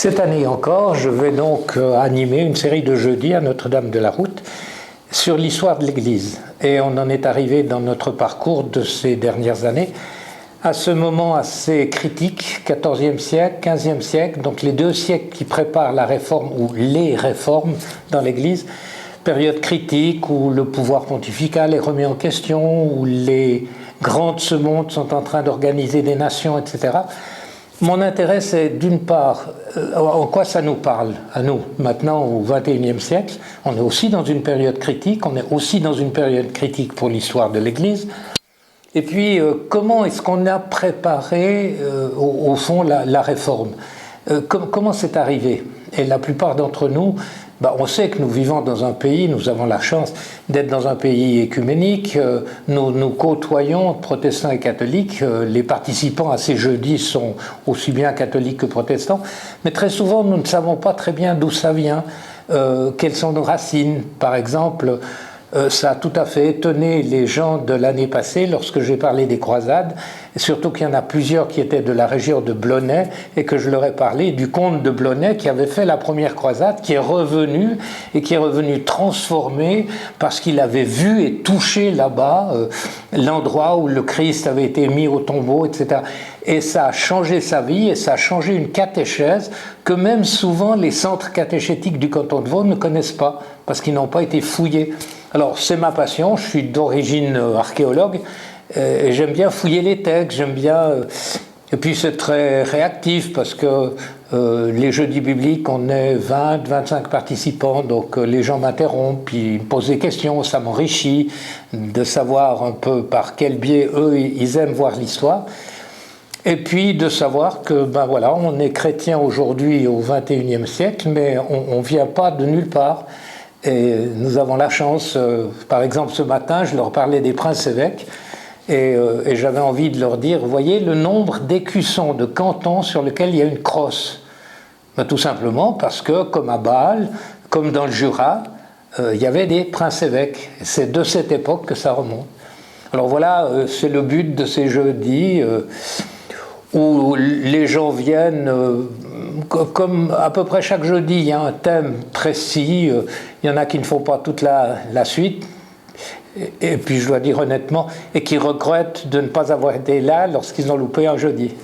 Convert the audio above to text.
Cette année encore, je vais donc animer une série de jeudis à Notre-Dame-de-la-Route sur l'histoire de l'Église. Et on en est arrivé dans notre parcours de ces dernières années à ce moment assez critique, XIVe siècle, XVe siècle, donc les deux siècles qui préparent la réforme ou les réformes dans l'Église, période critique où le pouvoir pontifical est remis en question, où les grands de ce monde sont en train d'organiser des nations, etc. Mon intérêt, c'est d'une part, en quoi ça nous parle, à nous, maintenant au XXIe siècle. On est aussi dans une période critique, on est aussi dans une période critique pour l'histoire de l'Église. Et puis, comment est-ce qu'on a préparé, au fond, la réforme ? Comment c'est arrivé ? Et la plupart d'entre nous, on sait que nous vivons dans un pays, nous avons la chance d'être dans un pays écuménique, nous côtoyons protestants et catholiques, les participants à ces jeudis sont aussi bien catholiques que protestants, mais très souvent nous ne savons pas très bien d'où ça vient, quelles sont nos racines. Par exemple, ça a tout à fait étonné les gens de l'année passée lorsque j'ai parlé des croisades, et surtout qu'il y en a plusieurs qui étaient de la région de Blonay et que je leur ai parlé du comte de Blonay qui avait fait la première croisade, qui est revenu et qui est revenu transformé parce qu'il avait vu et touché là-bas l'endroit où le Christ avait été mis au tombeau, etc. Et ça a changé sa vie et ça a changé une catéchèse que même souvent les centres catéchétiques du canton de Vaud ne connaissent pas parce qu'ils n'ont pas été fouillés. Alors c'est ma passion, je suis d'origine archéologue et j'aime bien fouiller les textes, j'aime bien... Et puis c'est très réactif parce que les jeudis bibliques, on est 20, 25 participants, donc les gens m'interrompent, puis ils me posent des questions, ça m'enrichit de savoir un peu par quel biais eux, ils aiment voir l'histoire. Et puis de savoir que, voilà, on est chrétien aujourd'hui au XXIe siècle, mais on ne vient pas de nulle part. Et nous avons la chance, par exemple ce matin, je leur parlais des princes-évêques, et j'avais envie de leur dire, vous voyez le nombre d'écussons de cantons sur lesquels il y a une crosse. Tout simplement parce que, comme à Bâle, comme dans le Jura, il y avait des princes-évêques. C'est de cette époque que ça remonte. Alors voilà, c'est le but de ces jeudis, où les gens viennent, comme à peu près chaque jeudi, il y a un thème précis, il y en a qui ne font pas toute la suite, et puis je dois dire honnêtement, et qui regrettent de ne pas avoir été là lorsqu'ils ont loupé un jeudi.